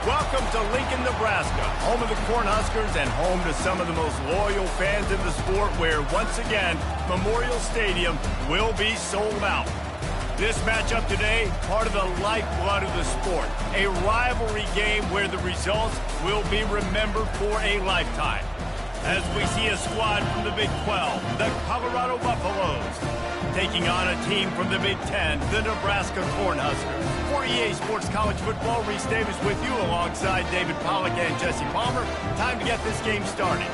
Welcome to Lincoln, Nebraska, home of the Cornhuskers and home to some of the most loyal fans in the sport where, once again, Memorial Stadium will be sold out. This matchup today, part of the lifeblood of the sport, a rivalry game where the results will be remembered for a lifetime. As we see a squad from the Big 12, the Colorado Buffaloes, taking on a team from the Big 10, the Nebraska Cornhuskers. For EA Sports College Football, Reese Davis with you alongside David Pollack and Jesse Palmer. Time to get this game started.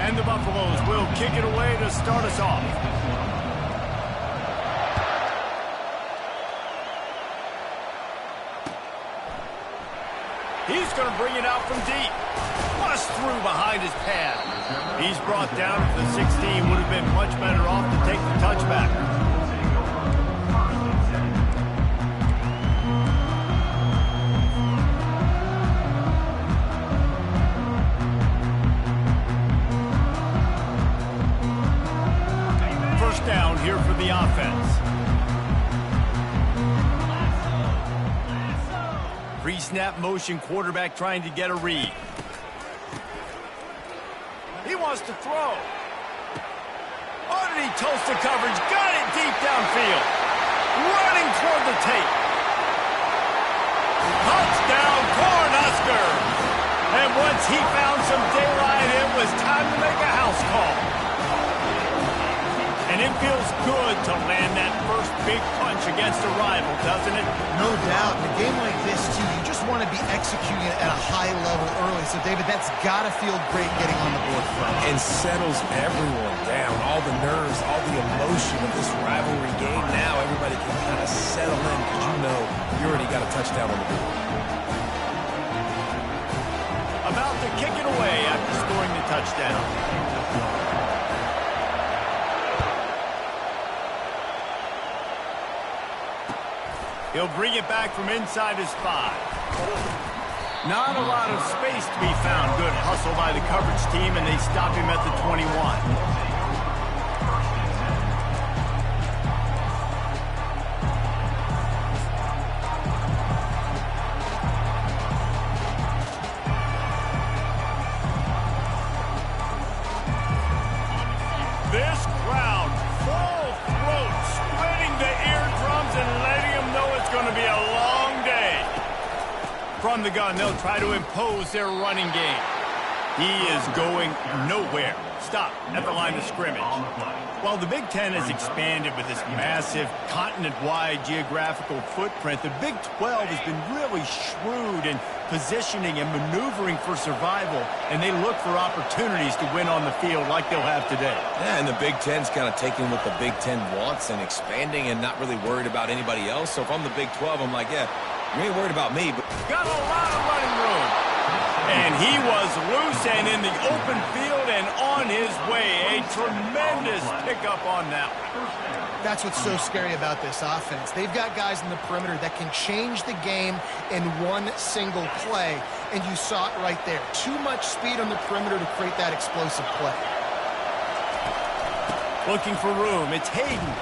And the Buffaloes will kick it away to start us off. He's going to bring it out from deep. Bust through behind his pad. He's brought down to the 16. Would have been much better off to take the touchback. Down here for the offense. Pre-snap motion, quarterback trying to get a read. He wants to throw. Oh, did he toast the coverage? Got it deep downfield. Running toward the tape. Touchdown, Cornhuskers! And once he found some daylight, it was time to make a house call. And it feels good to land that first big punch against a rival, doesn't it? No doubt. In a game like this, too, you just want to be executing it at a high level early. So, David, that's got to feel great getting on the board front. And settles everyone down. All the nerves, all the emotion of this rivalry game. Now everybody can kind of settle in because you know you already got a touchdown on the board. About to kick it away after scoring the touchdown. He'll bring it back from inside his 5. Not a lot of space to be found. Good hustle by the coverage team, and they stop him at the 21. This crowd, full throat, splitting the eardrums and letting them know it's going to be a long day. From the gun, they'll try to impose their running game. He is going nowhere. Stop at the line of scrimmage. While the Big Ten has expanded with this massive continent-wide geographical footprint, the Big 12 has been really shrewd in positioning and maneuvering for survival, and they look for opportunities to win on the field like they'll have today. Yeah, and the Big Ten's kind of taking what the Big Ten wants and expanding and not really worried about anybody else. So if I'm the Big 12, I'm like, yeah, you ain't worried about me. But got a lot of running room. And he was loose and in the open field and on his way. A tremendous pickup on that one. That's what's so scary about this offense. They've got guys in the perimeter that can change the game in one single play. And you saw it right there. Too much speed on the perimeter to create that explosive play. Looking for room. It's Hayden.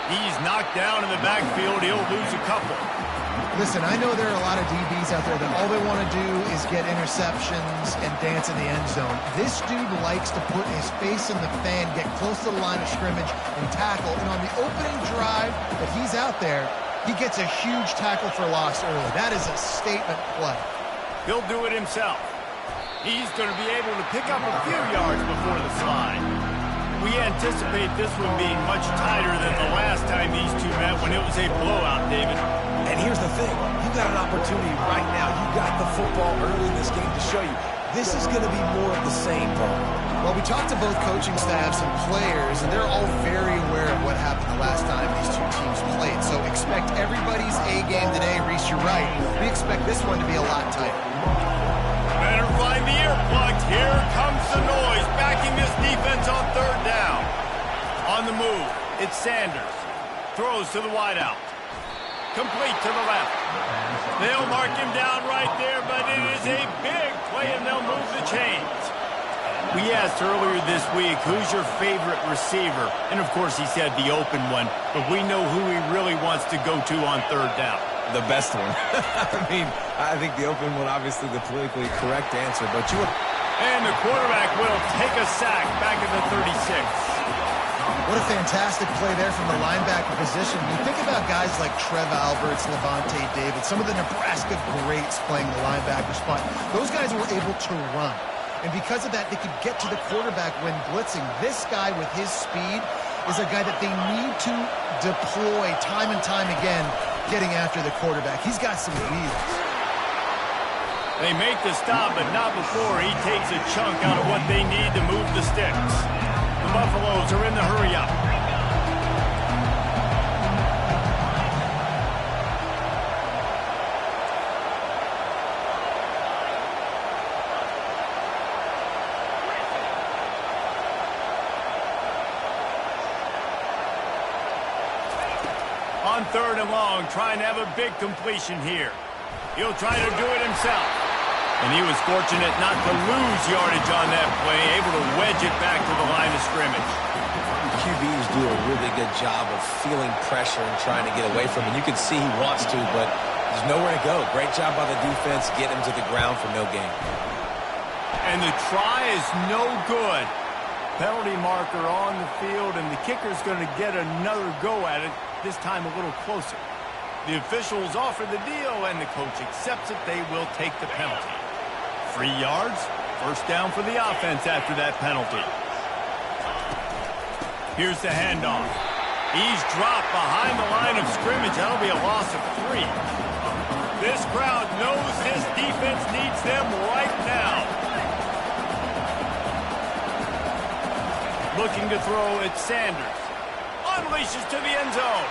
He's knocked down in the backfield. He'll lose a couple. Listen, I know there are a lot of DBs out there that all they want to do is get interceptions and dance in the end zone. This dude likes to put his face in the fan, get close to the line of scrimmage, and tackle. And on the opening drive that he's out there, he gets a huge tackle for loss early. That is a statement play. He'll do it himself. He's going to be able to pick up a few yards before the slide. We anticipate this one being much tighter than the last time these two met when it was a blowout, David. And here's the thing. You got an opportunity right now. You got the football early in this game to show you. This is going to be more of the same, Paul. Well, we talked to both coaching staffs and players, and they're all very aware of what happened the last time these two teams played. So expect everybody's A game today. Reese, you're right. We expect this one to be a lot tighter. Better find the earplugs. Here comes the noise, backing this defense on third down. On the move, it's Sanders. Throws to the wideout. complete to the left. They'll mark him down right there, but it is a big play, and they'll move the chains. We asked earlier this week, who's your favorite receiver? And, of course, he said the open one, but we know who he really wants to go to on third down. The best one. I mean, I think the open one, obviously the politically correct answer, but you... And the quarterback will take a sack back at the 36. What a fantastic play there from the linebacker position. You think about guys like Trev Alberts, Levante David, some of the Nebraska greats playing the linebacker spot. Those guys were able to run. And because of that, they could get to the quarterback when blitzing. This guy with his speed is a guy that they need to deploy time and time again, getting after the quarterback. He's got some wheels. They make the stop, but not before he takes a chunk out of what they need to move the sticks. The Buffaloes are in the hurry-up. On third and long, trying to have a big completion here. He'll try to do it himself. And he was fortunate not to lose yardage on that play, able to wedge it back to the line of scrimmage. QBs do a really good job of feeling pressure and trying to get away from it. You can see he wants to, but there's nowhere to go. Great job by the defense, getting him to the ground for no gain. And the try is no good. Penalty marker on the field, and the kicker's going to get another go at it, this time a little closer. The officials offer the deal, and the coach accepts it. They will take the penalty. 3 yards, first down for the offense after that penalty. Here's the handoff. He's dropped behind the line of scrimmage. That'll be a loss of 3. This crowd knows this defense needs them right now. Looking to throw at Sanders. Unleashes to the end zone.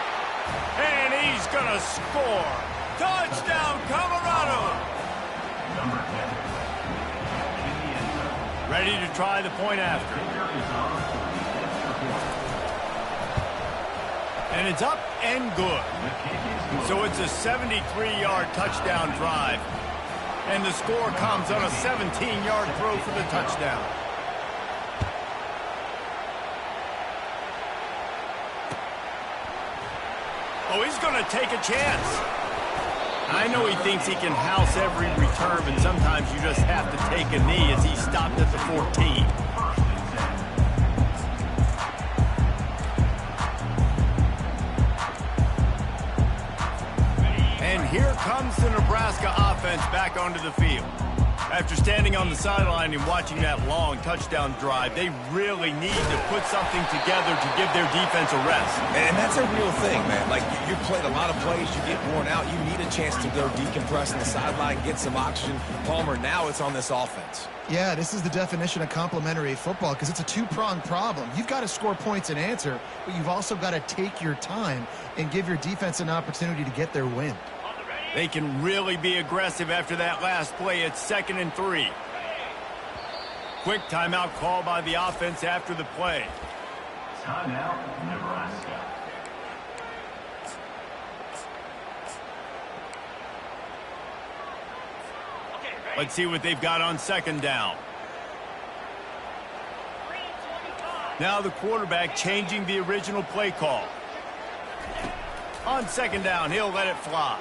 And he's going to score. Touchdown, Colorado. Ready to try the point after. And it's up and good. So it's a 73-yard touchdown drive. And the score comes on a 17-yard throw for the touchdown. Oh, he's going to take a chance. I know he thinks he can house every return, but sometimes you just have to take a knee as he stopped at the 14. And here comes the Nebraska offense back onto the field. After standing on the sideline and watching that long touchdown drive, they really need to put something together to give their defense a rest. And that's a real thing, man. Like, you played a lot of plays, you get worn out, you need a chance to go decompress on the sideline, get some oxygen. Palmer, now it's on this offense. Yeah, this is the definition of complementary football because it's a two-pronged problem. You've got to score points and answer, but you've also got to take your time and give your defense an opportunity to get their win. They can really be aggressive after that last play. It's 2nd and 3. Quick timeout call by the offense after the play. Timeout, Nebraska. Let's see what they've got on 2nd down. Now the quarterback changing the original play call. On 2nd down, he'll let it fly.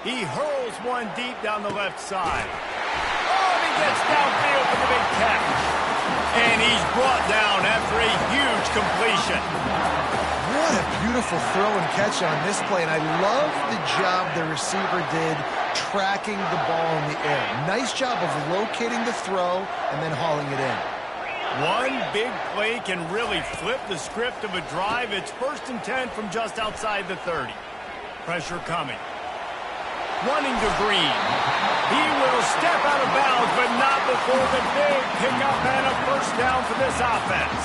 He hurls one deep down the left side. Oh, he gets downfield for the big catch. And he's brought down after a huge completion. What a beautiful throw and catch on this play. And I love the job the receiver did tracking the ball in the air. Nice job of locating the throw and then hauling it in. One big play can really flip the script of a drive. It's 1st and 10 from just outside the 30. Pressure coming. Running to Green. He will step out of bounds, but not before the big pickup and a first down for this offense.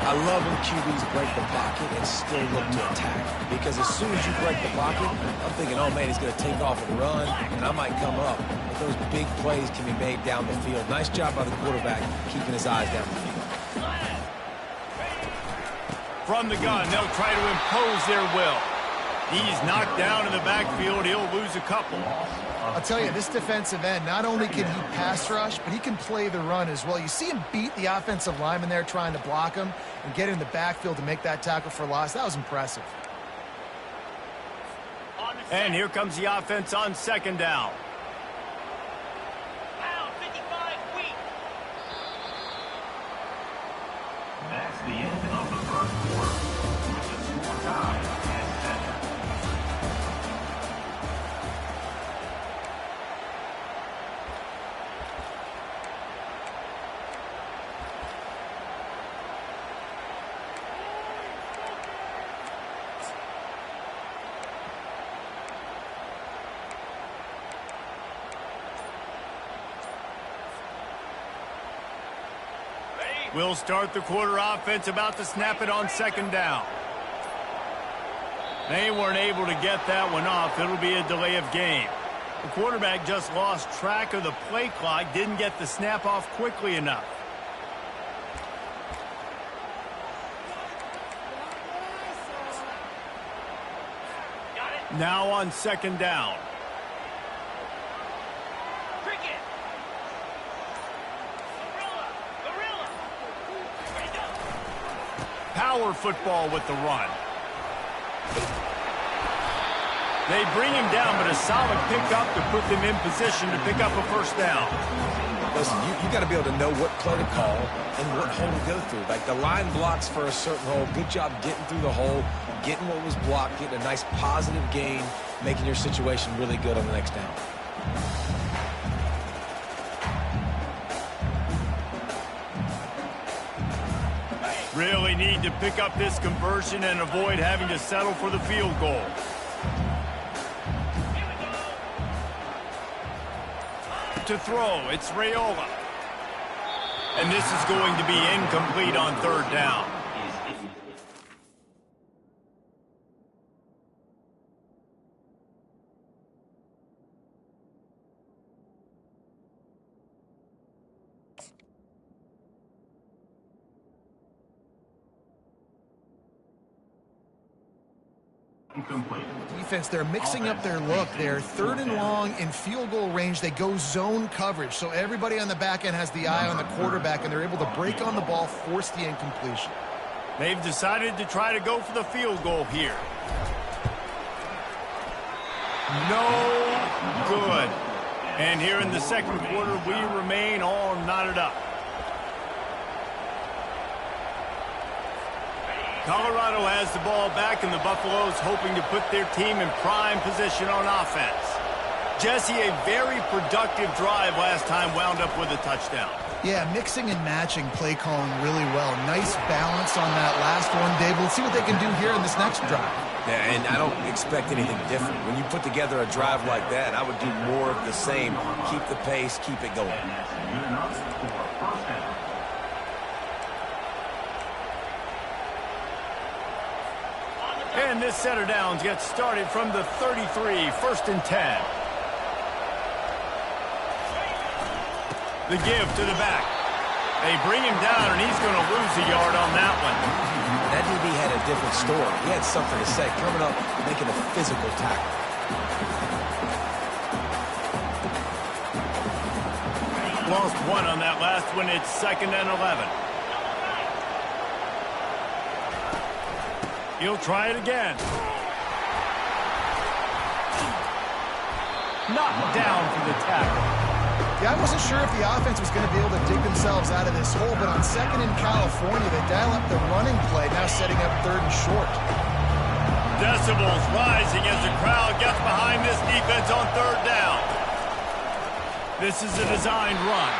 I love when QBs break the pocket and still look to attack. Because as soon as you break the pocket, I'm thinking, oh, man, he's going to take off and run, and I might come up. But those big plays can be made down the field. Nice job by the quarterback keeping his eyes down the field. From the gun, they'll try to impose their will. He's knocked down in the backfield. He'll lose a couple. I'll tell you, this defensive end, not only can he pass rush, but he can play the run as well. You see him beat the offensive lineman there trying to block him and get in the backfield to make that tackle for loss. That was impressive. And here comes the offense on second down. That's the end of the first quarter. With the score tied at 7. We'll start the quarter offense, about to snap it on second down. They weren't able to get that one off. It'll be a delay of game. The quarterback just lost track of the play clock, didn't get the snap off quickly enough. Now on second down. Power football with the run. They bring him down, but a solid pickup to put them in position to pick up a first down. Listen, you got to be able to know what play to call and what hole to go through. Like the line blocks for a certain hole. Good job getting through the hole, getting what was blocked, getting a nice positive gain, making your situation really good on the next down. Really need to pick up this conversion and avoid having to settle for the field goal. To throw, it's Raiola. And this is going to be incomplete on third down. Defense, they're mixing up their look. They're third and long in field goal range. They go zone coverage, so everybody on the back end has the eye on the quarterback, and they're able to break on the ball, force the incompletion. They've decided to try to go for the field goal here. No good. And here in the second quarter, we remain all knotted up. Colorado has the ball back, and the Buffaloes hoping to put their team in prime position on offense. Jesse, a very productive drive last time, wound up with a touchdown. Yeah, mixing and matching play calling really well. Nice balance on that last one, Dave. We'll see what they can do here in this next drive. Yeah, and I don't expect anything different. When you put together a drive like that, I would do more of the same. Keep the pace, keep it going. And that's good enough for first down. And this set of downs gets started from the 33, first and 10. The give to the back. They bring him down, and he's going to lose a yard on that one. That DB had a different story. He had something to say, coming up, making a physical tackle. Lost one on that last one. It's second and 11. He'll try it again. Knocked down for the tackle. Yeah, I wasn't sure if the offense was going to be able to dig themselves out of this hole, but on second in California, they dial up the running play, now setting up third and short. Decibels rising as the crowd gets behind this defense on third down. This is a designed run.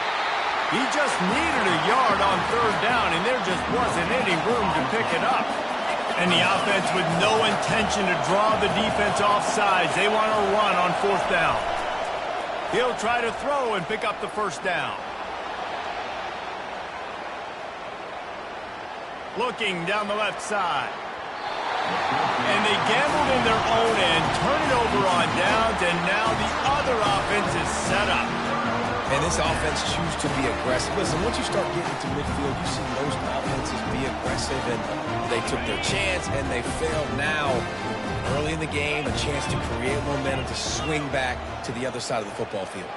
He just needed a yard on third down, and there just wasn't any room to pick it up. And the offense with no intention to draw the defense off sides. They want to run on fourth down. He'll try to throw and pick up the first down. Looking down the left side. And they gambled in their own end, turn it over on downs, and now the other offense is set up. And this offense chooses to be aggressive. Listen, once you start getting to midfield, you see most offenses be aggressive, and they took their chance, and they failed now. Early in the game, a chance to create momentum to swing back to the other side of the football field.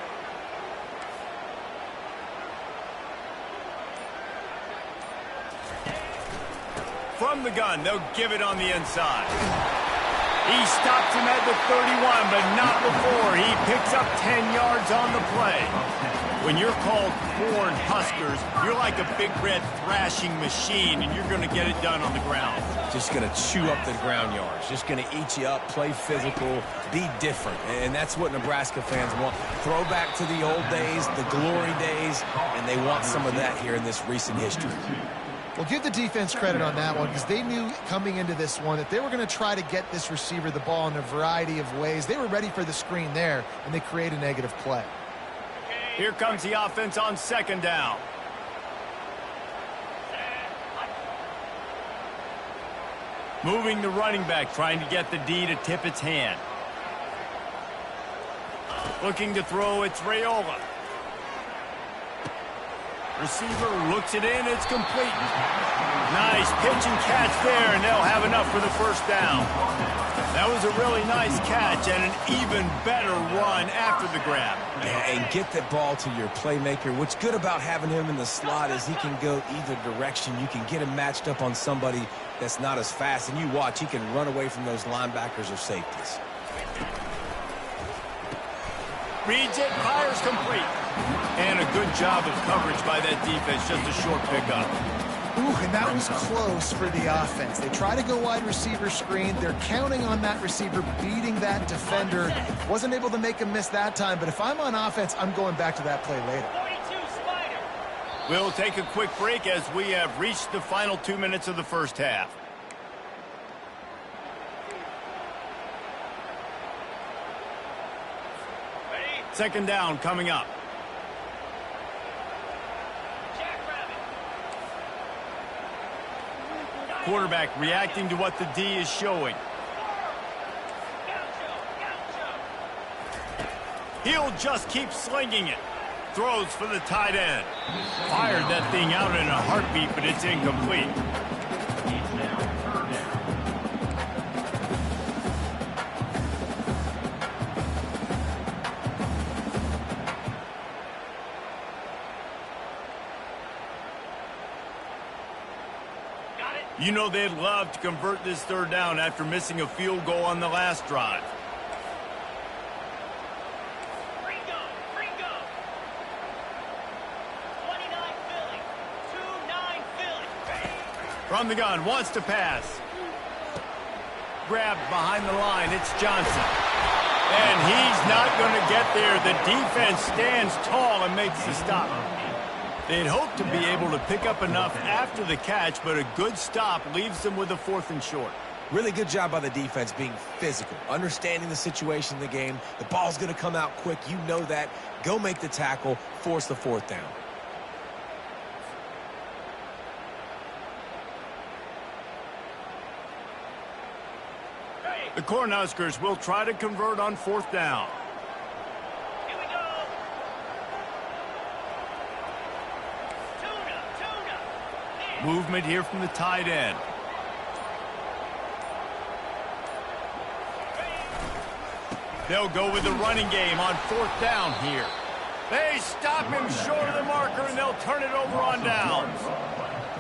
From the gun, they'll give it on the inside. He stops him at the 31, but not before. He picks up 10 yards on the play. When you're called Corn Huskers, you're like a big red thrashing machine, and you're going to get it done on the ground. Just going to chew up the ground yards. Just going to eat you up, play physical, be different. And that's what Nebraska fans want. Throw back to the old days, the glory days, and they want some of that here in this recent history. Well, give the defense credit on that one because they knew coming into this one that they were going to try to get this receiver the ball in a variety of ways. They were ready for the screen there, and they create a negative play. Here comes the offense on second down. Moving the running back, trying to get the D to tip its hand. Looking to throw, it's Raiola. Receiver looks it in, it's complete. Nice pitch and catch there, and they'll have enough for the first down. That was a really nice catch and an even better run after the grab. Yeah, and get the ball to your playmaker. What's good about having him in the slot is he can go either direction. You can get him matched up on somebody that's not as fast, and you watch, he can run away from those linebackers or safeties. Reads it, fires complete. And a good job of coverage by that defense, just a short pickup. Ooh, and that was close for the offense. They try to go wide receiver screen. They're counting on that receiver beating that defender. Wasn't able to make him miss that time, but if I'm on offense, I'm going back to that play later. We'll take a quick break as we have reached the final 2 minutes of the first half. Second down coming up. Quarterback reacting to what the D is showing. He'll just keep slinging it. Throws for the tight end. Fired that thing out in a heartbeat, but it's incomplete. You know they'd love to convert this third down after missing a field goal on the last drive. From the gun, wants to pass. Grabbed behind the line, it's Johnson. And he's not going to get there. The defense stands tall and makes the stop. They'd hope to be able to pick up enough after the catch, but a good stop leaves them with a 4th and short. Really good job by the defense being physical, understanding the situation in the game. The ball's going to come out quick. You know that. Go make the tackle, force the 4th down. The Cornhuskers will try to convert on 4th down. Movement here from the tight end. They'll go with the running game on 4th down here. They stop him short of the marker, and they'll turn it over on downs.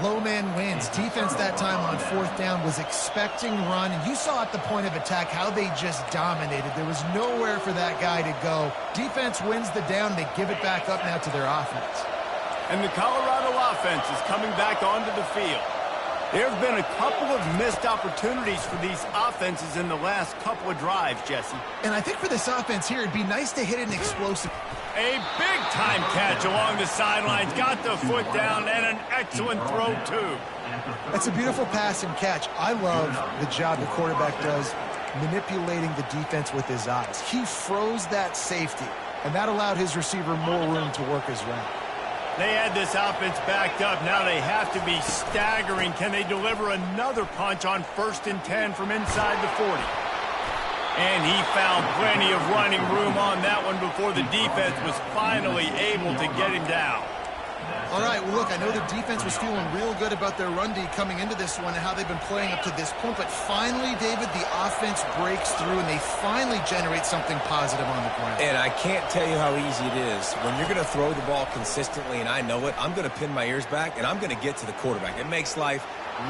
Low man wins. Defense that time on 4th down was expecting run, and you saw at the point of attack how they just dominated. There was nowhere for that guy to go. Defense wins the down. They give it back up now to their offense. And the Colorado offense is coming back onto the field. There have been a couple of missed opportunities for these offenses in the last couple of drives, Jesse. And I think for this offense here, it'd be nice to hit an explosive. A big-time catch along the sidelines. Got the foot down and an excellent throw, too. That's a beautiful pass and catch. I love the job the quarterback does manipulating the defense with his eyes. He froze that safety, and that allowed his receiver more room to work his route. They had this offense backed up. Now they have to be staggering. Can they deliver another punch on 1st and 10 from inside the 40? And he found plenty of running room on that one before the defense was finally able to get him down. All right, well, look, I know the defense was feeling real good about their run D coming into this one and how they've been playing up to this point, but finally, David, the offense breaks through and they finally generate something positive on the ground. And I can't tell you how easy it is. When you're going to throw the ball consistently, and I know it, I'm going to pin my ears back, and I'm going to get to the quarterback. It makes life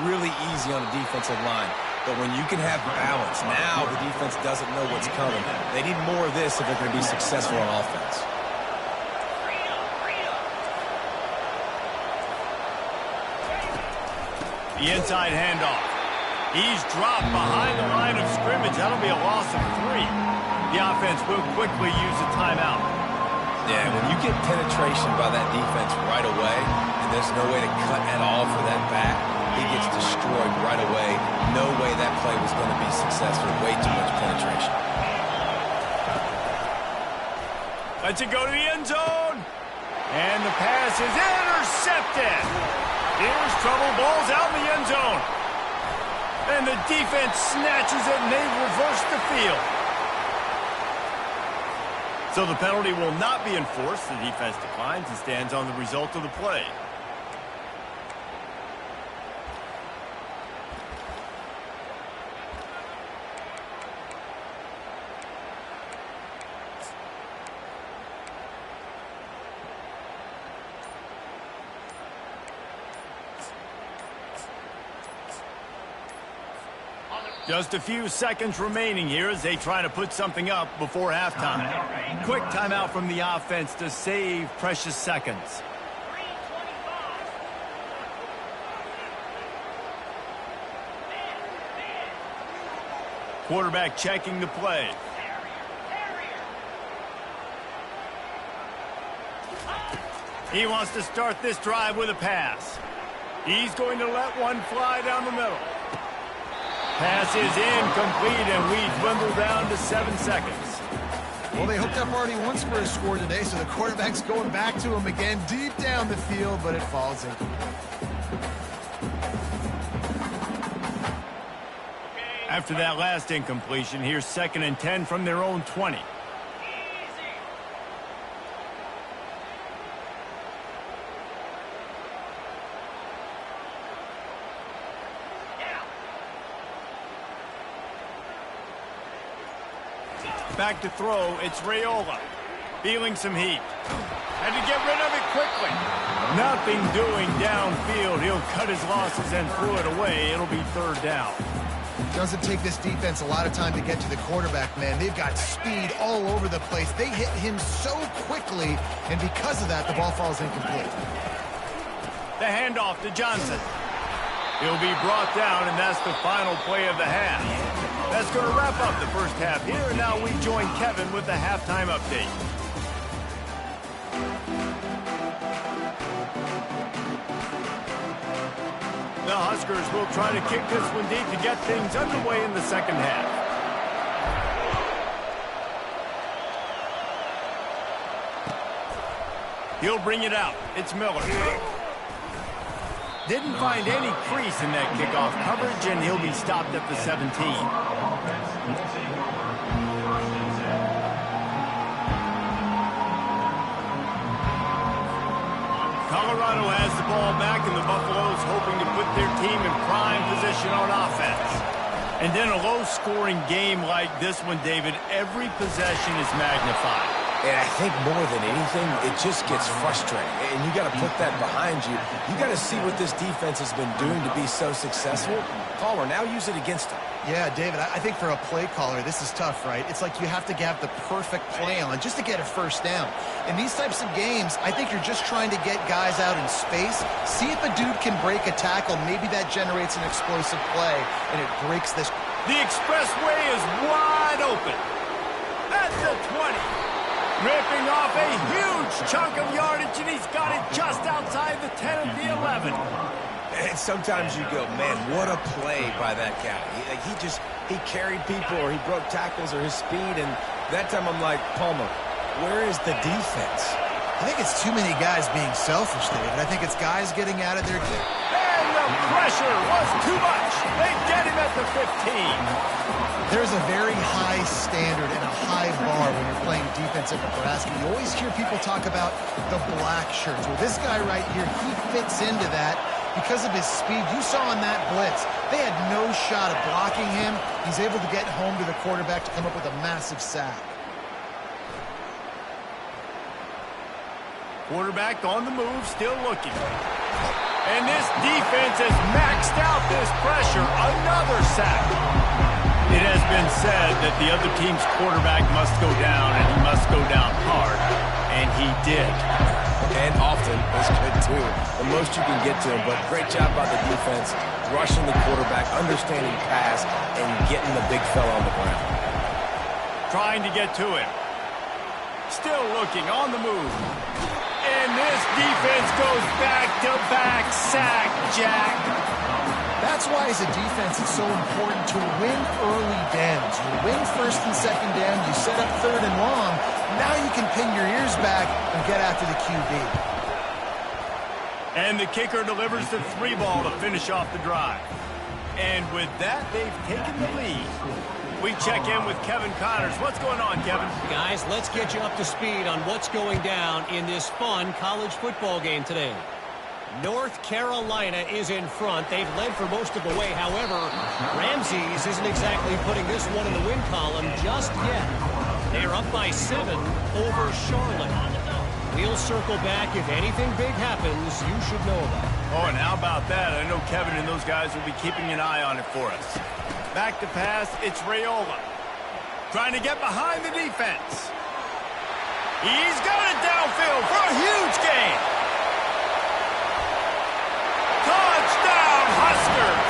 really easy on the defensive line. But when you can have balance, now the defense doesn't know what's coming. They need more of this if they're going to be successful on offense. The inside handoff. He's dropped behind the line of scrimmage. That'll be a loss of 3. The offense will quickly use a timeout. Yeah, when you get penetration by that defense right away, and there's no way to cut at all for that back, he gets destroyed right away. No way that play was going to be successful. Way too much penetration. Lets it go to the end zone. And the pass is intercepted. Here's trouble. Ball's out in the end zone. And the defense snatches it, and they've reversed the field. So the penalty will not be enforced. The defense declines and stands on the result of the play. Just a few seconds remaining here as they try to put something up before halftime. Quick timeout from the offense to save precious seconds. Quarterback checking the play. He wants to start this drive with a pass. He's going to let one fly down the middle. Pass is incomplete, and we dwindle down to 7 seconds. Well, they hooked up already once for a score today, so the quarterback's going back to him again deep down the field, but it falls incomplete. After that last incompletion, here's 2nd and 10 from their own 20. Back to throw, it's Raiola. Feeling some heat. Had to get rid of it quickly. Nothing doing downfield. He'll cut his losses and throw it away. It'll be 3rd down. Doesn't take this defense a lot of time to get to the quarterback, man. They've got speed all over the place. They hit him so quickly, and because of that, the ball falls incomplete. The handoff to Johnson. He'll be brought down, and that's the final play of the half. That's going to wrap up the first half here, and now we join Kevin with the halftime update. The Huskers will try to kick this one deep to get things underway in the second half. He'll bring it out. It's Miller. Didn't find any crease in that kickoff coverage, and he'll be stopped at the 17. Colorado has the ball back, and the Buffaloes hoping to put their team in prime position on offense. And in a low-scoring game like this one, David, every possession is magnified. And I think more than anything, it just gets frustrating. And you got to put that behind you. You got to see what this defense has been doing to be so successful. Caller, now use it against them. Yeah, David, I think for a play caller, this is tough, right? It's like you have to have the perfect play on just to get a first down. In these types of games, I think you're just trying to get guys out in space, see if a dude can break a tackle. Maybe that generates an explosive play, and it breaks this. The expressway is wide open. At the 20. Ripping off a huge chunk of yardage, and he's got it just outside the 10 of the 11. And sometimes you go, man, what a play by that guy. He carried people, or he broke tackles, or his speed, and that time I'm like, Palmer, where is the defense? I think it's too many guys being selfish, David. I think it's guys getting out of their game. And the pressure was too much. They get him at the 15. There's a very high standard and a high bar when you're playing defense at Nebraska. You always hear people talk about the black shirts. Well, this guy right here, he fits into that because of his speed. You saw on that blitz, they had no shot at blocking him. He's able to get home to the quarterback to come up with a massive sack. Quarterback on the move, still looking. And this defense has maxed out this pressure. Another sack. It has been said that the other team's quarterback must go down, and he must go down hard. And he did. And often, that's good too. The most you can get to him, but great job by the defense, rushing the quarterback, understanding pass, and getting the big fella on the ground. Trying to get to him. Still looking, on the move. And this defense goes back-to-back sack, Jack. That's why, as a defense, it's so important to win early downs. You win first and second down, you set up third and long. Now you can pin your ears back and get after the QB. And the kicker delivers the 3-ball to finish off the drive. And with that, they've taken the lead. We check in with Kevin Connors. What's going on, Kevin? Guys, let's get you up to speed on what's going down in this fun college football game today. North Carolina is in front. They've led for most of the way. However, Ramses isn't exactly putting this one in the win column just yet. They're up by 7 over Charlotte. We'll circle back. If anything big happens, you should know about it. Oh, and how about that? I know Kevin and those guys will be keeping an eye on it for us. Back to pass, it's Raiola. Trying to get behind the defense. He's got it downfield for a huge gain. Touchdown, Huskers!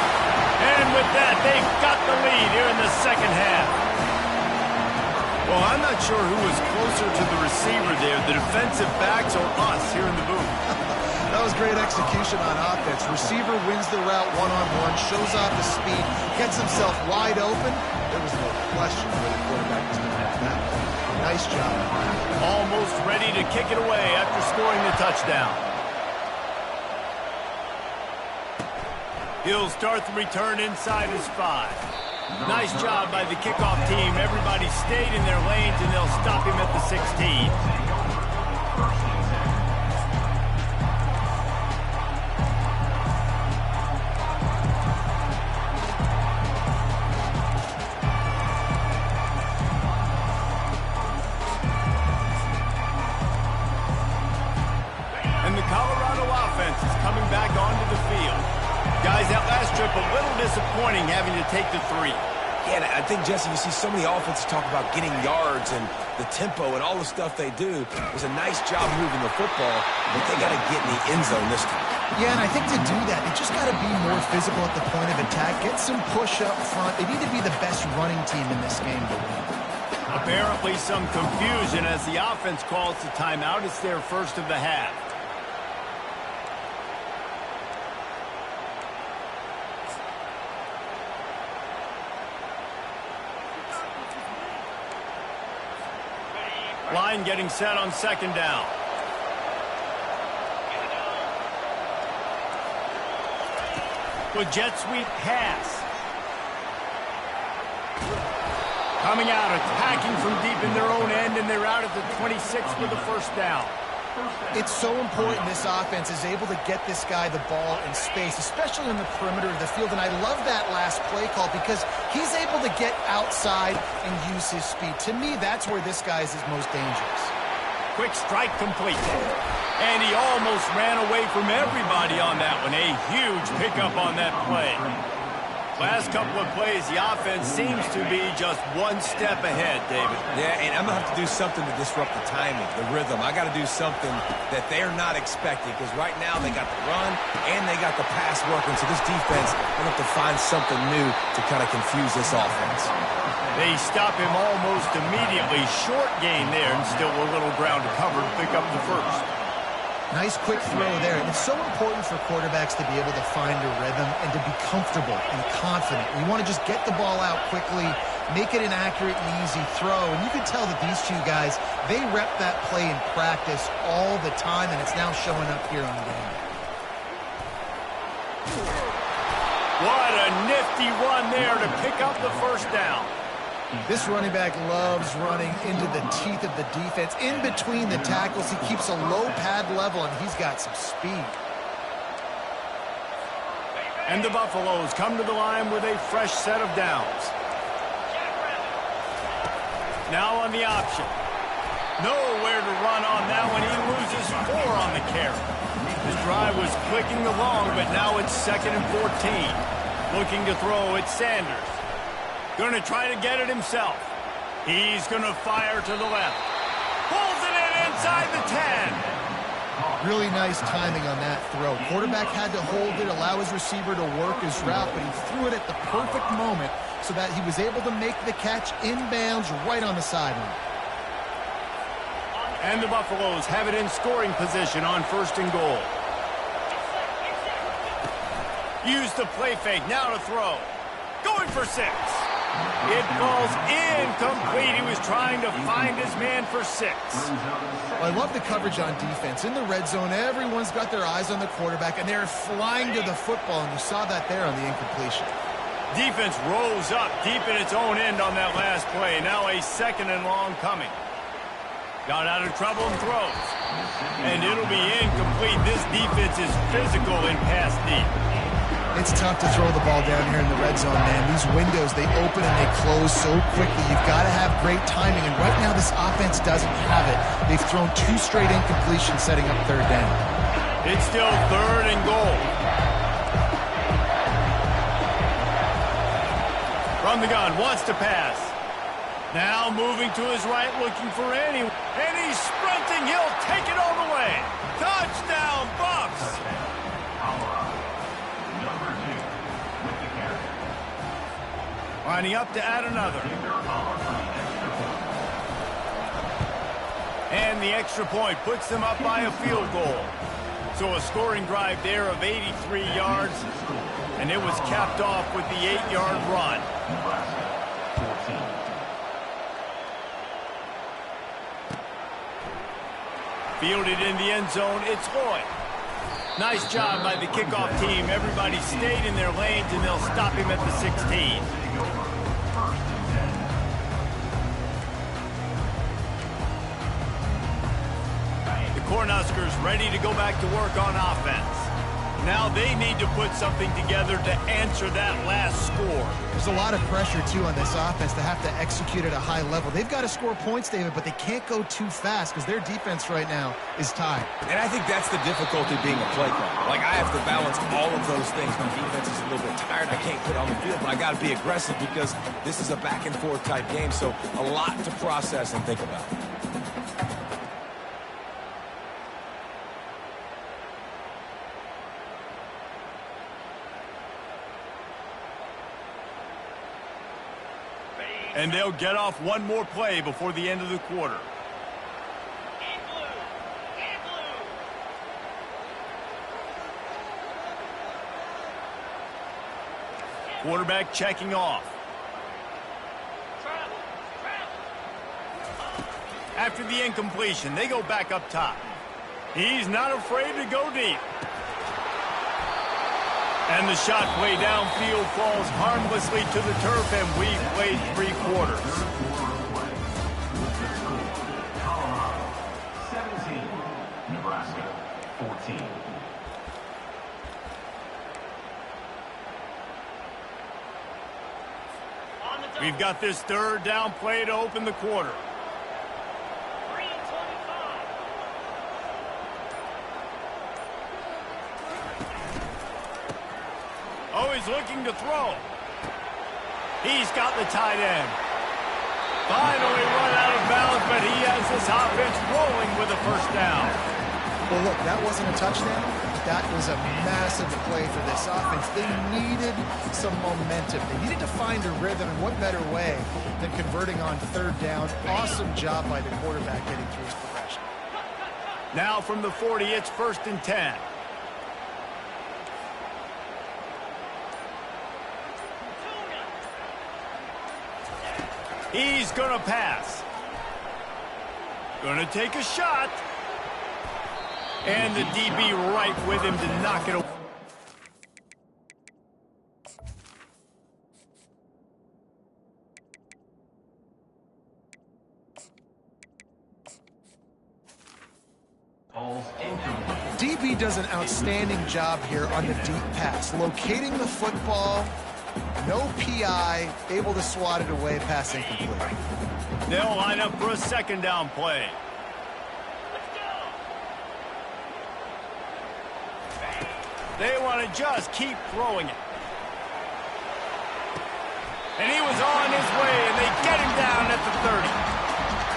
And with that, they've got the lead here in the second half. Well, I'm not sure who was closer to the receiver there, the defensive backs or us here in the booth. That was great execution on offense. Receiver wins the route one-on-one, shows off the speed, gets himself wide open. There was no question where the quarterback was going to have that one. Nice job. Almost ready to kick it away after scoring the touchdown. He'll start the return inside his 5. Nice job by the kickoff team. Everybody stayed in their lanes, and they'll stop him at the 16. And the Colorado offense is coming back onto the field. Guys, that last trip, a little disappointing having to take the 3. Yeah, I think, Jesse, you see so many offenses talk about getting yards and the tempo and all the stuff they do. It was a nice job moving the football, but they got to get in the end zone this time. Yeah, and I think to do that, they just got to be more physical at the point of attack, get some push up front. They need to be the best running team in this game to win. Apparently some confusion as the offense calls the timeout. It's their first of the half. Line getting set on second down. With jet sweep pass. Coming out, attacking from deep in their own end, and they're out at the 26 with the first down. It's so important this offense is able to get this guy the ball in space, especially on the perimeter of the field. And I love that last play call because he's able to get outside and use his speed. To me, that's where this guy is his most dangerous. Quick strike complete. And he almost ran away from everybody on that one. A huge pickup on that play. Last couple of plays, the offense seems to be just one step ahead, David. Yeah, and I'm going to have to do something to disrupt the timing, the rhythm. I got to do something that they're not expecting because right now they got the run and they got the pass working. So this defense, I'm going to have to find something new to kind of confuse this offense. They stop him almost immediately. Short gain there and still a little ground to cover to pick up the first. Nice quick throw there. And it's so important for quarterbacks to be able to find a rhythm and to be comfortable and confident. You want to just get the ball out quickly, make it an accurate and easy throw. And you can tell that these two guys, they rep that play in practice all the time, and it's now showing up here on game. What a nifty run there to pick up the first down. This running back loves running into the teeth of the defense. In between the tackles, he keeps a low pad level, and he's got some speed. And the Buffaloes come to the line with a fresh set of downs. Now on the option. Nowhere to run on that one. He loses 4 on the carry. His drive was clicking along, but now it's 2nd and 14. Looking to throw, it's Sanders. Going to try to get it himself. He's going to fire to the left. Pulls it in inside the 10. Really nice timing on that throw. Quarterback had to hold it, allow his receiver to work his route, but he threw it at the perfect moment so that he was able to make the catch inbounds right on the sideline. And the Buffaloes have it in scoring position on 1st and goal. Use the play fake, now to throw. Going for 6. It falls incomplete. He was trying to find his man for 6. Well, I love the coverage on defense. In the red zone, everyone's got their eyes on the quarterback, and they're flying to the football, and you saw that there on the incompletion. Defense rose up deep in its own end on that last play. Now a 2nd and long coming. Got out of trouble and throws. And it'll be incomplete. This defense is physical in pass deep. It's tough to throw the ball down here in the red zone, man. These windows, they open and they close so quickly. You've got to have great timing, and right now this offense doesn't have it. They've thrown 2 straight incompletions setting up 3rd down. It's still 3rd and goal. From the gun, wants to pass. Now moving to his right, looking for anyone. And he's sprinting. He'll take it all the way. Touchdown, Bucks! Lining up to add another. And the extra point puts them up by a field goal. So a scoring drive there of 83 yards. And it was capped off with the 8-yard run. Fielded in the end zone, it's Lloyd. Nice job by the kickoff team. Everybody stayed in their lanes, and they'll stop him at the 16. The Cornhuskers ready to go back to work on offense. Now they need to put something together to answer that last score. There's a lot of pressure, too, on this offense to have to execute at a high level. They've got to score points, David, but they can't go too fast because their defense right now is tied. And I think that's the difficulty being a play caller. Like, I have to balance all of those things. My defense is a little bit tired. I can't put on the field, but I got to be aggressive because this is a back-and-forth type game, so a lot to process and think about. And they'll get off one more play before the end of the quarter. Quarterback checking off. After the incompletion, they go back up top. He's not afraid to go deep. And the shot play downfield falls harmlessly to the turf, and we've played 3 quarters. 17, Nebraska 14. We've got this 3rd down play to open the quarter. Oh, he's looking to throw. He's got the tight end. Finally run out of bounds, but he has this offense rolling with a 1st down. Well, look, that wasn't a touchdown. That was a massive play for this offense. They needed some momentum. They needed to find a rhythm, and what better way than converting on 3rd down. Awesome job by the quarterback getting through his progression. Now from the 40, it's 1st and 10. He's going to pass. Going to take a shot. And the DB right with him to knock it away. Calls incomplete. DB does an outstanding job here on the deep pass, locating the football, no PI, able to swat it away, pass incomplete. They'll line up for a second down play. They want to just keep throwing it. And he was on his way, and they get him down at the 30.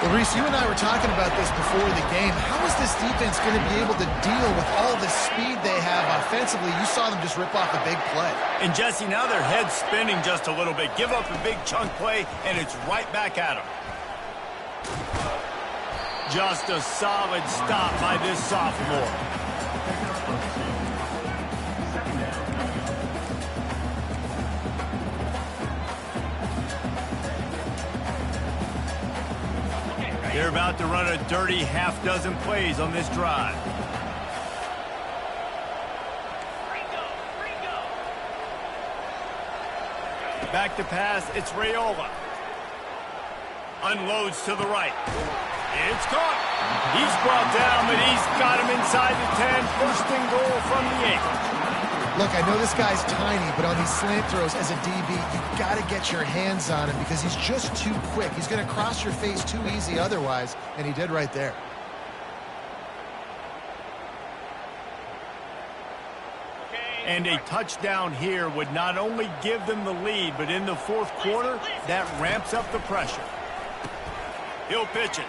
Well, Reese, you and I were talking about this before the game. How is this defense going to be able to deal with all the speed they have offensively? You saw them just rip off a big play. And Jesse, now their head's spinning just a little bit. Give up a big chunk play, and it's right back at them. Just a solid stop by this sophomore. They're about to run a dirty half-dozen plays on this drive. Back to pass, it's Raiola. Unloads to the right. It's caught. He's brought down, but he's got him inside the 10. First and goal from the 8. Look, I know this guy's tiny, but on these slant throws as a DB, you got to get your hands on him because he's just too quick. He's going to cross your face too easy otherwise, and he did right there. And a touchdown here would not only give them the lead, but in the fourth quarter, that ramps up the pressure. He'll pitch it.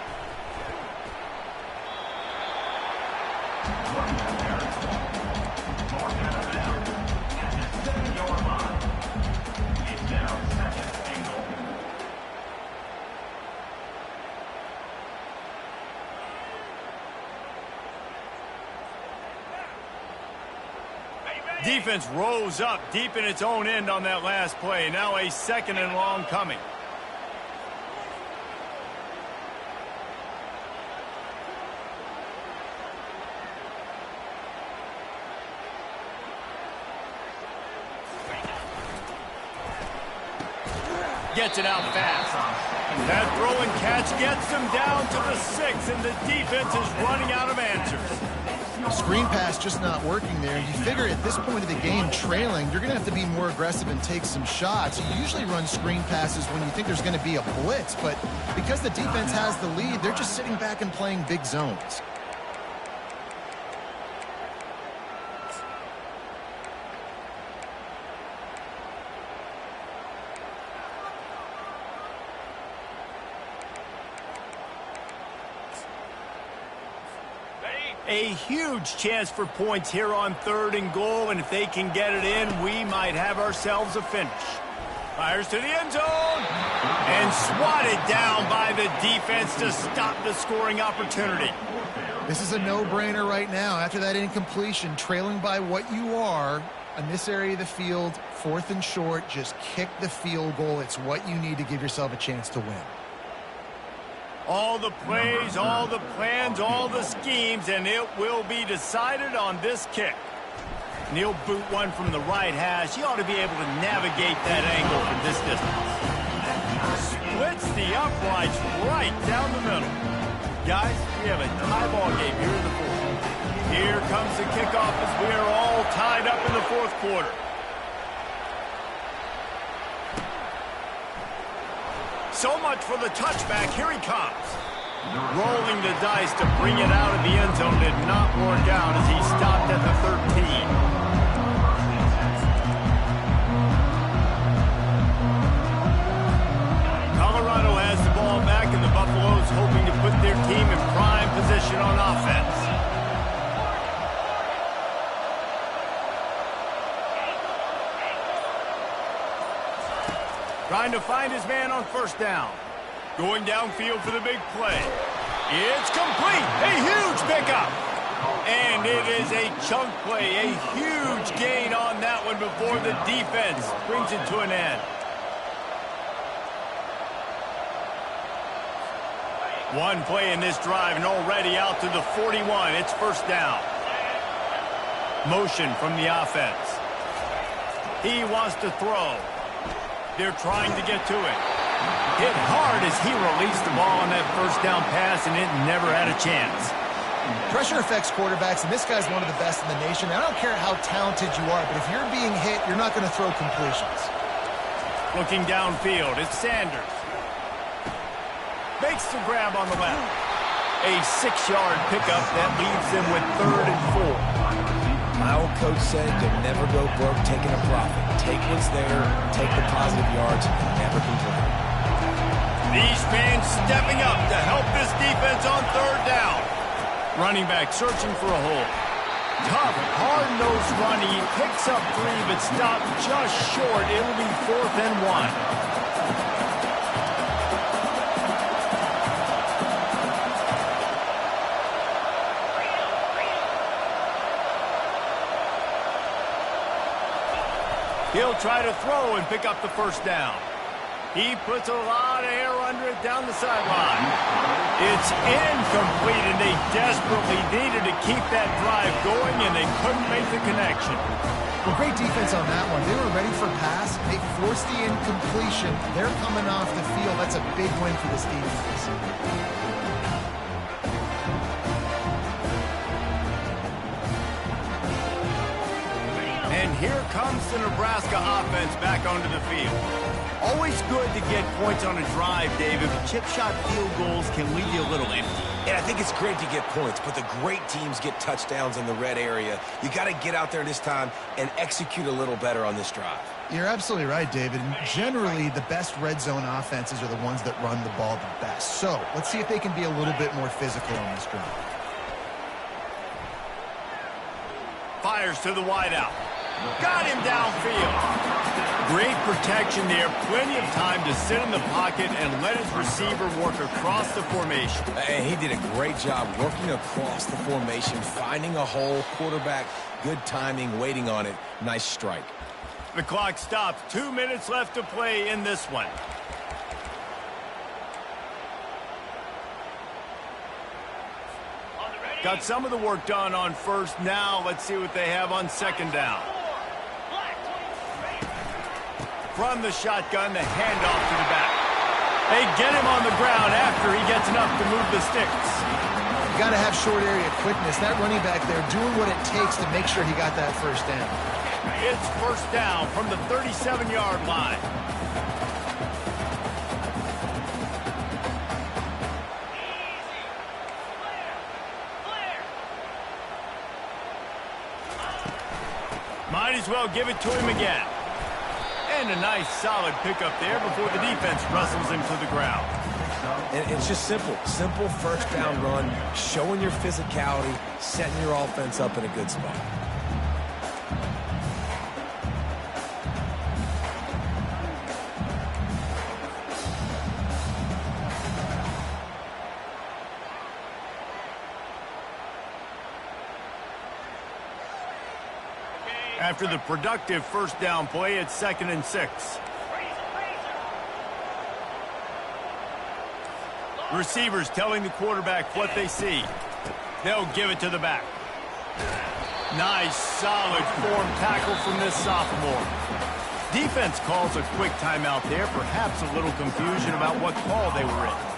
Defense rose up deep in its own end on that last play. Now a second and long coming. Gets it out fast. That throw and catch gets them down to the 6, and the defense is running out of answers. Screen pass just not working there. You figure at this point of the game, trailing, you're going to have to be more aggressive and take some shots. You usually run screen passes when you think there's going to be a blitz, but because the defense has the lead, they're just sitting back and playing big zones. A huge chance for points here on 3rd and goal, and if they can get it in, we might have ourselves a finish. Fires to the end zone, and swatted down by the defense to stop the scoring opportunity. This is a no-brainer right now. After that incompletion, trailing by what you are in this area of the field, 4th and short, just kick the field goal. It's what you need to give yourself a chance to win. All the plays, all the plans, all the schemes, and it will be decided on this kick. And he'll boot one from the right hash. He ought to be able to navigate that angle from this distance. Splits the uprights right down the middle. Guys, we have a tie ball game here in the 4th. Here comes the kickoff as we are all tied up in the 4th quarter. So much for the touchback. Here he comes. Rolling the dice to bring it out of the end zone did not work out as he stopped at the 13. Colorado has the ball back, and the Buffaloes hoping to put their team in prime position on offense. Trying to find his man on 1st down. Going downfield for the big play. It's complete. A huge pickup. And it is a chunk play. A huge gain on that one before the defense brings it to an end. One play in this drive and already out to the 41. It's 1st down. Motion from the offense. He wants to throw. They're trying to get to it. Hit hard as he released the ball on that 1st down pass, and it never had a chance. Pressure affects quarterbacks, and this guy's one of the best in the nation. I don't care how talented you are, but if you're being hit, you're not going to throw completions. Looking downfield, it's Sanders. Makes the grab on the left. A 6-yard pickup that leaves them with 3rd and 4. My old coach said you'll never go broke taking a profit. Take what's there, take the positive yards, never complain. These fans stepping up to help this defense on 3rd down. Running back searching for a hole. Tough, hard-nosed run. He picks up 3, but stopped just short. It'll be 4th and 1. He'll try to throw and pick up the 1st down. He puts a lot of air under it down the sideline. It's incomplete, and they desperately needed to keep that drive going, and they couldn't make the connection. Well, great defense on that one. They were ready for pass. They forced the incompletion. They're coming off the field. That's a big win for this defense. And here comes the Nebraska offense back onto the field. Always good to get points on a drive, David, but chip shot field goals can leave you a little empty. And I think it's great to get points, but the great teams get touchdowns in the red area. You got to get out there this time and execute a little better on this drive. You're absolutely right, David. And generally, the best red zone offenses are the ones that run the ball the best. So let's see if they can be a little bit more physical on this drive. Fires to the wideout. Got him downfield. Great protection there. Plenty of time to sit in the pocket and let his receiver work across the formation. And he did a great job working across the formation, finding a hole, quarterback, good timing, waiting on it. Nice strike. The clock stops. 2 minutes left to play in this one. Got some of the work done on 1st. Now let's see what they have on 2nd down. From the shotgun, the handoff to the back. They get him on the ground after he gets enough to move the sticks. You got to have short area quickness. That running back there doing what it takes to make sure he got that 1st down. It's 1st down from the 37-yard line. Might as well give it to him again. And a nice solid pickup there before the defense wrestles him to the ground. And it's just simple. Simple 1st down run, showing your physicality, setting your offense up in a good spot. After the productive 1st down play, it's 2nd and 6. Receivers telling the quarterback what they see. They'll give it to the back. Nice, solid form tackle from this sophomore. Defense calls a quick timeout there, perhaps a little confusion about what call they were in.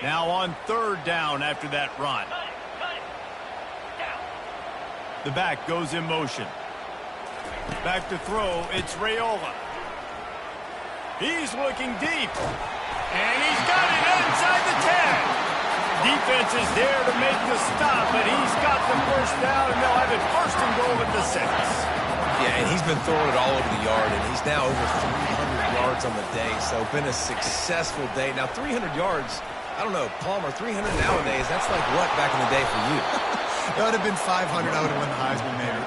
Now on 3rd down after that run. The back goes in motion. Back to throw, it's Raiola. He's looking deep. And he's got it inside the 10. Defense is there to make the stop, but he's got the 1st down, and they'll have it 1st and goal at the 6. Yeah, and he's been throwing it all over the yard, and he's now over 300 yards on the day, so been a successful day. Now, 300 yards, I don't know, Palmer, 300 nowadays, that's like what back in the day for you? That would have been 500. I would have won the Heisman, maybe.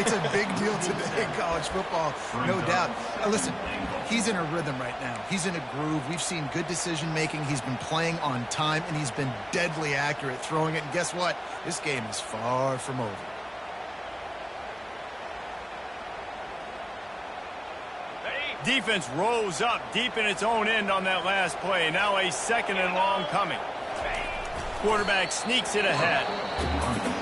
It's a big deal today in college football, no doubt. Listen, he's in a rhythm right now. He's in a groove. We've seen good decision-making. He's been playing on time, and he's been deadly accurate throwing it. And guess what? This game is far from over. Defense rose up deep in its own end on that last play. Now a 2nd and long coming. Quarterback sneaks it ahead.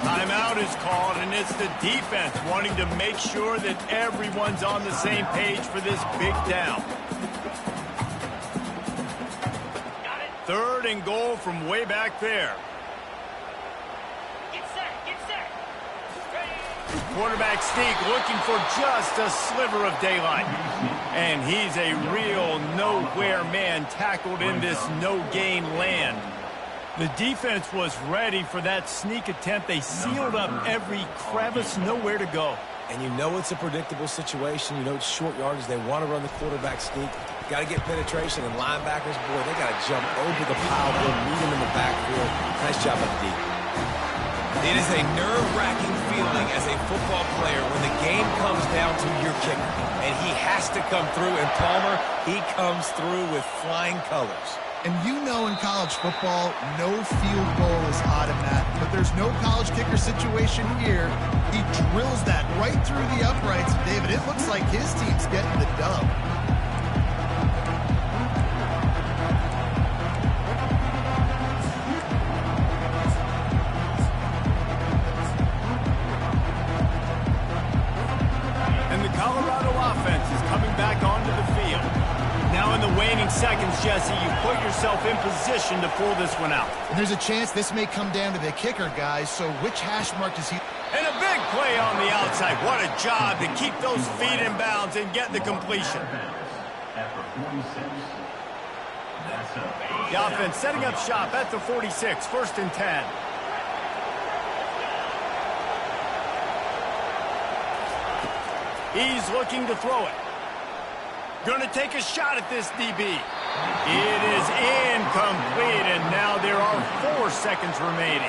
Timeout is called, and it's the defense wanting to make sure that everyone's on the same page for this big down. 3rd and goal from way back there. Quarterback sneak looking for just a sliver of daylight. And he's a real nowhere man tackled in this no-gain land. The defense was ready for that sneak attempt. They sealed up every crevice, nowhere to go. And you know it's a predictable situation. You know it's short yardage. They want to run the quarterback sneak. Got to get penetration, and linebackers, boy, they got to jump over the pile, meet him in the backfield. Nice job up deep. It is a nerve-wracking feeling as a football player when the game comes down to your kicker. And he has to come through, and Palmer, he comes through with flying colors. And you know in college football, no field goal is automatic. But there's no college kicker situation here. He drills that right through the uprights. David, it looks like his team's getting the dub. And the Colorado offense is coming back onto the field. Now in the waning seconds, Jesse, you put yourself in position to pull this one out. And there's a chance this may come down to the kicker, guys. So which hash mark does he... And a big play on the outside. What a job to keep those feet in bounds and get the completion. After 46. That's a The offense setting up shop at the 46, 1st and 10. He's looking to throw it. Going to take a shot at this DB. It is incomplete, and now there are 4 seconds remaining.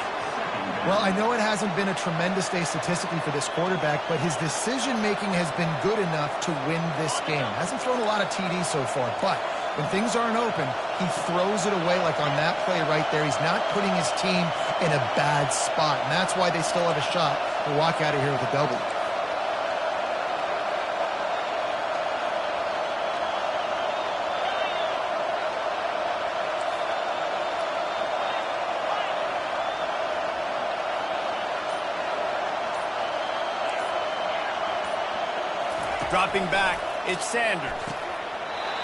Well, I know it hasn't been a tremendous day statistically for this quarterback, but his decision-making has been good enough to win this game. Hasn't thrown a lot of TDs so far, but when things aren't open, he throws it away like on that play right there. He's not putting his team in a bad spot, and that's why they still have a shot to walk out of here with a W. Dropping back, it's Sanders.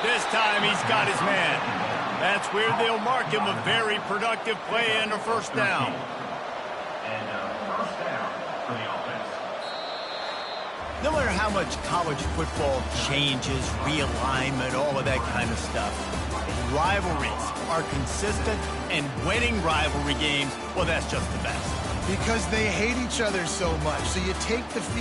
This time he's got his man. That's where they'll mark him a very productive play and a 1st down. and first down for the offense. No matter how much college football changes, realignment, all of that kind of stuff, rivalries are consistent, and winning rivalry games, well, that's just the best. Because they hate each other so much. So you take the field.